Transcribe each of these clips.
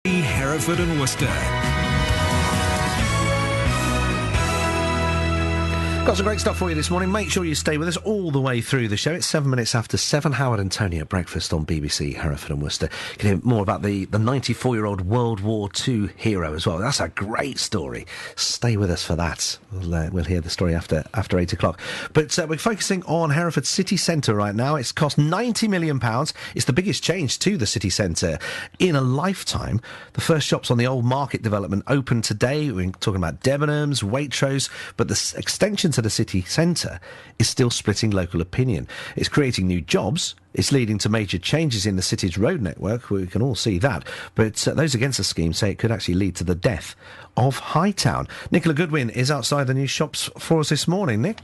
Hereford and Worcester. Got some great stuff for you this morning. Make sure you stay with us all the way through the show. It's 7 minutes after 7. Howard and Tony at breakfast on BBC Hereford and Worcester. You can hear more about the 94-year-old World War II hero as well. That's a great story. Stay with us for that. We'll hear the story after 8 o'clock. But we're focusing on Hereford city centre right now. It's cost £90 million. It's the biggest change to the city centre in a lifetime. The first shops on the old market development opened today. We're talking about Debenhams, Waitrose, but the extension to the city centre is still splitting local opinion. It's creating new jobs. It's leading to major changes in the city's road network. We can all see that. But those against the scheme say it could actually lead to the death of Hightown. Nicola Goodwin is outside the new shops for us this morning. Nick?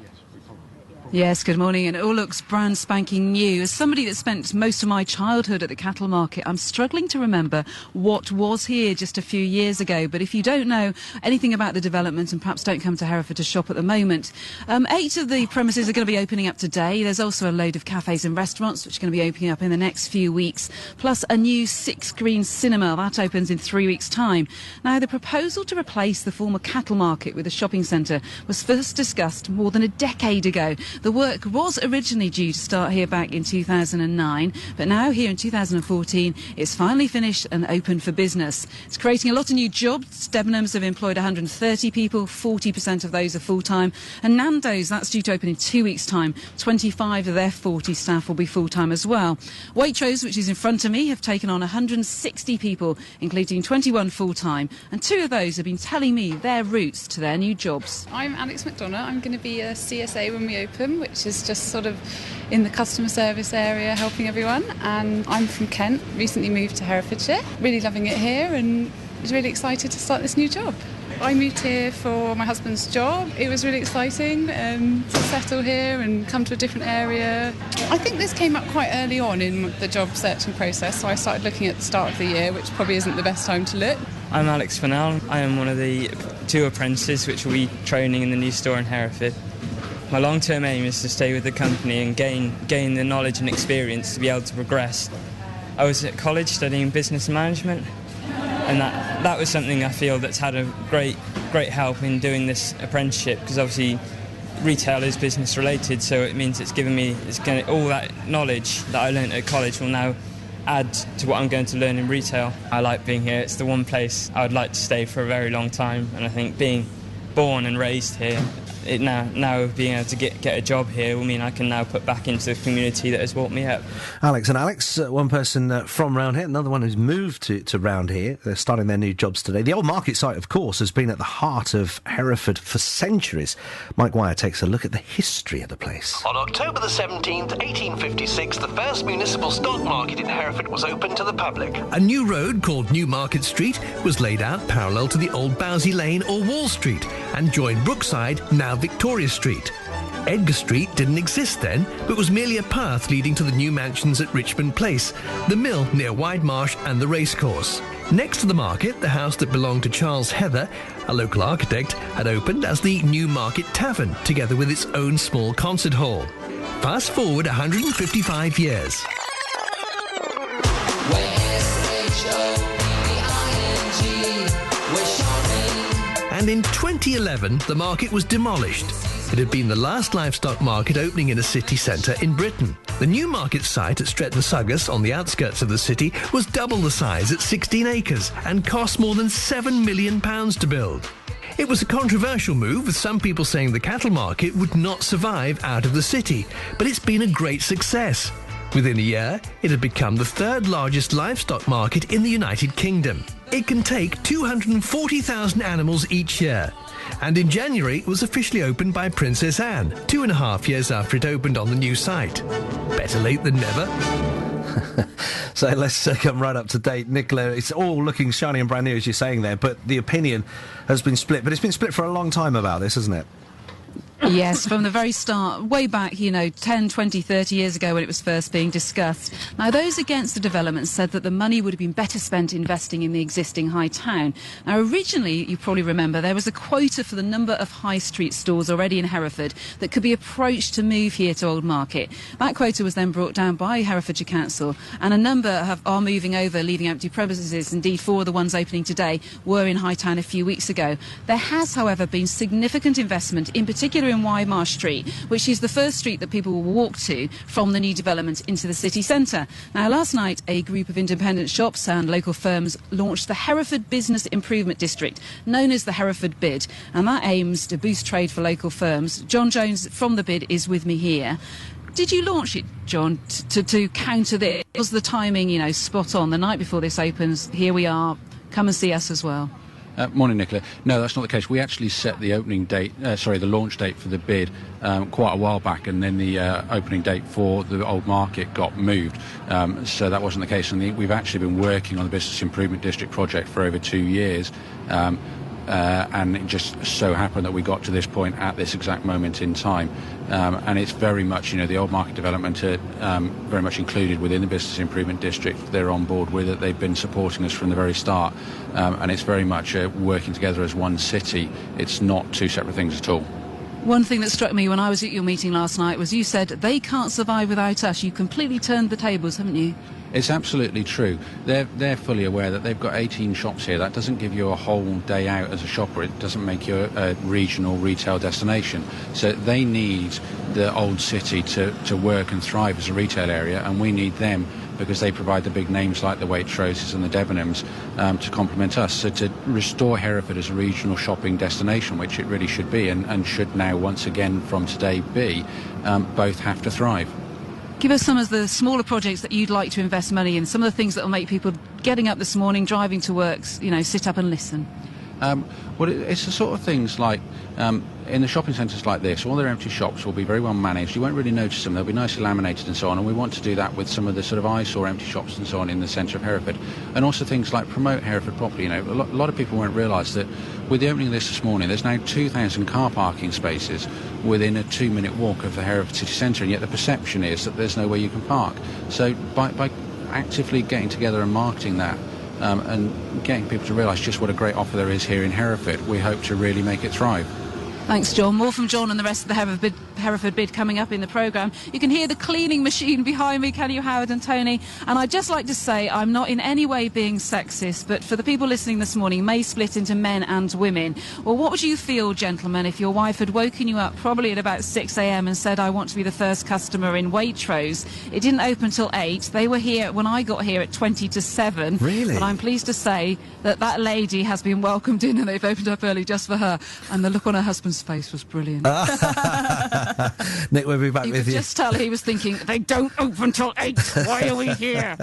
Yes, good morning, and it all looks brand spanking new. As somebody that spent most of my childhood at the cattle market, I'm struggling to remember what was here just a few years ago. But if you don't know anything about the development and perhaps don't come to Hereford to shop at the moment, 8 of the premises are going to be opening up today. There's also a load of cafes and restaurants which are going to be opening up in the next few weeks, plus a new 6-screen cinema. That opens in 3 weeks' time. Now, the proposal to replace the former cattle market with a shopping centre was first discussed more than a decade ago. The work was originally due to start here back in 2009, but now here in 2014, it's finally finished and open for business. It's creating a lot of new jobs. Debenhams have employed 130 people, 40% of those are full-time. And Nando's, that's due to open in 2 weeks' time. 25 of their 40 staff will be full-time as well. Waitrose, which is in front of me, have taken on 160 people, including 21 full-time. And 2 of those have been telling me their routes to their new jobs. I'm Alex McDonough. I'm going to be a CSA when we open, which is just sort of in the customer service area helping everyone. And I'm from Kent, recently moved to Herefordshire. Really loving it here and was really excited to start this new job. I moved here for my husband's job. It was really exciting to settle here and come to a different area. I think this came up quite early on in the job searching process, so I started looking at the start of the year, which probably isn't the best time to look. I'm Alex Fennell. I am one of the 2 apprentices which will be training in the new store in Hereford. My long-term aim is to stay with the company and gain the knowledge and experience to be able to progress. I was at college studying business management, and that was something I feel that's had a great help in doing this apprenticeship, because obviously retail is business related, so it means all that knowledge that I learnt at college will now add to what I'm going to learn in retail. I like being here. It's the one place I would like to stay for a very long time, and I think being born and raised here, now being able to get a job here will mean I can now put back into the community that has brought me up. Alex and Alex, one person from round here, another one who's moved to round here. They're starting their new jobs today. The old market site, of course, has been at the heart of Hereford for centuries. Mike Wire takes a look at the history of the place. On October the 17th, 1856, the first municipal stock market in Hereford was open to the public. A new road called New Market Street was laid out parallel to the old Bowsey Lane or Wall Street and joined Brookside, now Victoria Street. Edgar Street didn't exist then, but was merely a path leading to the new mansions at Richmond Place, the mill near Wide Marsh and the racecourse. Next to the market, the house that belonged to Charles Heather, a local architect, had opened as the New Market Tavern, together with its own small concert hall. Fast forward 155 years. And in 2011, the market was demolished. It had been the last livestock market opening in a city centre in Britain. The new market site at Stretton Suggus, on the outskirts of the city, was double the size at 16 acres and cost more than £7 million to build. It was a controversial move, with some people saying the cattle market would not survive out of the city, but it's been a great success. Within a year, it had become the 3rd largest livestock market in the United Kingdom. It can take 240,000 animals each year. And in January, it was officially opened by Princess Anne, 2.5 years after it opened on the new site. Better late than never. So let's come right up to date. Nicola, it's all looking shiny and brand new, as you're saying there, but the opinion has been split. But it's been split for a long time about this, hasn't it? Yes, from the very start, way back, 10, 20, 30 years ago when it was first being discussed. Now, those against the development said that the money would have been better spent investing in the existing high town. Now, originally, you probably remember, there was a quota for the number of high street stores already in Hereford that could be approached to move here to Old Market. That quota was then brought down by Herefordshire Council, and a number are moving over, leaving empty premises. Indeed, 4 of the ones opening today were in High Town a few weeks ago. There has, however, been significant investment, in particular in Wymarsh Street, which is the first street that people will walk to from the new development into the city centre. Now, last night, a group of independent shops and local firms launched the Hereford Business Improvement District, known as the Hereford Bid, and that aims to boost trade for local firms. John Jones from the Bid is with me here. Did you launch it, John, to counter this? Was the timing, spot on? The night before this opens, here we are. Come and see us as well. Morning, Nicola. No, that's not the case. We actually set the the launch date for the bid quite a while back, and then the opening date for the Old Market got moved. So that wasn't the case. And we've actually been working on the Business Improvement District project for over 2 years. And it just so happened that we got to this point at this exact moment in time. And it's very much, the Old Market development very much included within the Business Improvement District. They're on board with it. They've been supporting us from the very start. And it's very much working together as one city. It's not two separate things at all. One thing that struck me when I was at your meeting last night was you said they can't survive without us. You completely turned the tables, haven't you? It's absolutely true. They're fully aware that they've got 18 shops here. That doesn't give you a whole day out as a shopper. It doesn't make you a regional retail destination. So they need the old city to work and thrive as a retail area, and we need them because they provide the big names like the Waitroses and the Debenhams to complement us. So to restore Hereford as a regional shopping destination, which it really should be and should now once again from today be, both have to thrive. Give us some of the smaller projects that you'd like to invest money in, some of the things that will make people getting up this morning, driving to work, sit up and listen. Well, it's the sort of things like in the shopping centres like this, all their empty shops will be very well managed. You won't really notice them. They'll be nicely laminated and so on, and we want to do that with some of the sort of eyesore empty shops and so on in the centre of Hereford. And also things like promote Hereford properly. A lot of people won't realise that with the opening of this morning, there's now 2,000 car parking spaces within a 2-minute walk of the Hereford city centre, and yet the perception is that there's nowhere you can park. So by actively getting together and marketing that, and getting people to realise just what a great offer there is here in Hereford, we hope to really make it thrive. Thanks, John. More from John and the rest of the Hereford Bid coming up in the programme. You can hear the cleaning machine behind me, can you, Howard and Tony? And I'd just like to say I'm not in any way being sexist, but for the people listening this morning, may split into men and women. Well, what would you feel, gentlemen, if your wife had woken you up probably at about 6 a.m. and said, I want to be the first customer in Waitrose? It didn't open till 8. They were here when I got here at 20 to 7. Really? But I'm pleased to say that lady has been welcomed in and they've opened up early just for her. And the look on her husband's face was brilliant. Nick, we'll be back you with could you. just tell he was thinking, they don't open till 8. Why are we here?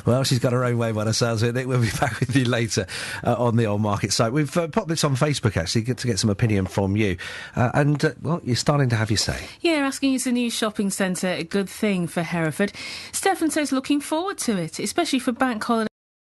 Well, she's got her own way by the sounds of it. Nick, we'll be back with you later on the Old Market site. We've popped this on Facebook, actually, to get some opinion from you. Well, you're starting to have your say. Yeah, asking is a new shopping centre a good thing for Hereford? Stefan says looking forward to it, especially for bank holiday.